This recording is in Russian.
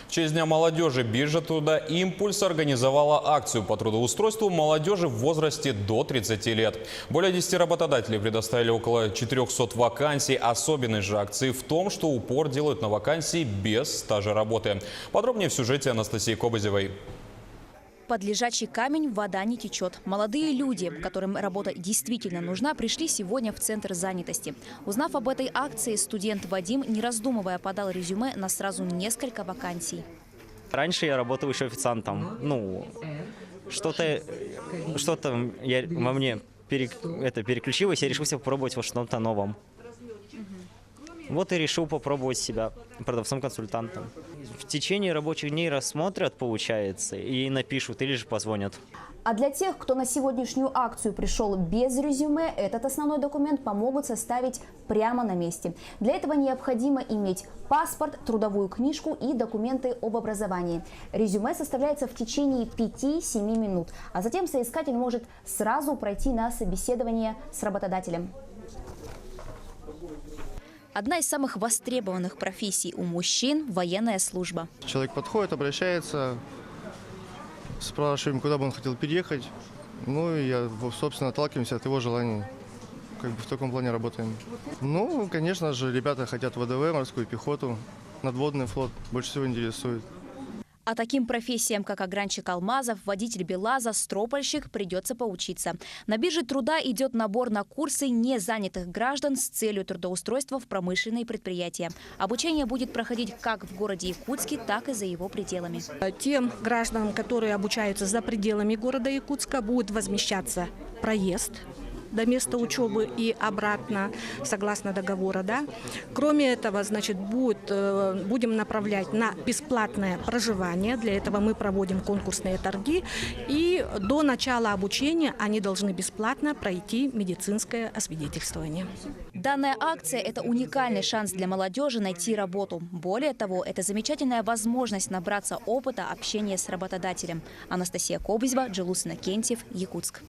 В честь Дня молодежи биржа труда «Импульс» организовала акцию по трудоустройству молодежи в возрасте до 30 лет. Более 10 работодателей предоставили около 400 вакансий. Особенность же акции в том, что упор делают на вакансии без стажа работы. Подробнее в сюжете Анастасии Кобызевой. Под лежачий камень вода не течет. Молодые люди, которым работа действительно нужна, пришли сегодня в Центр занятости. Узнав об этой акции, студент Вадим, не раздумывая, подал резюме на сразу несколько вакансий. Раньше я работал еще официантом. Что-то во мне переключилось, я решился попробовать во что-то новом. Вот и решил попробовать себя продавцом-консультантом. В течение рабочих дней рассмотрят, получается, и напишут или же позвонят. А для тех, кто на сегодняшнюю акцию пришел без резюме, этот основной документ помогут составить прямо на месте. Для этого необходимо иметь паспорт, трудовую книжку и документы об образовании. Резюме составляется в течение 5-7 минут, а затем соискатель может сразу пройти на собеседование с работодателем. Одна из самых востребованных профессий у мужчин – военная служба. Человек подходит, обращается, спрашиваем, куда бы он хотел переехать. И собственно, отталкиваемся от его желаний. В таком плане работаем. Конечно же, ребята хотят ВДВ, морскую пехоту, надводный флот больше всего интересует. А таким профессиям, как огранщик алмазов, водитель БелАЗа, стропольщик, придется поучиться. На бирже труда идет набор на курсы незанятых граждан с целью трудоустройства в промышленные предприятия. Обучение будет проходить как в городе Якутске, так и за его пределами. Тем гражданам, которые обучаются за пределами города Якутска, будет возмещаться проезд до места учебы и обратно, согласно договора. Кроме этого, будем направлять на бесплатное проживание. Для этого мы проводим конкурсные торги. И до начала обучения они должны бесплатно пройти медицинское освидетельствование. Данная акция – это уникальный шанс для молодежи найти работу. Более того, это замечательная возможность набраться опыта общения с работодателем. Анастасия Кобызева, Джилус Иннокентьев, Якутск.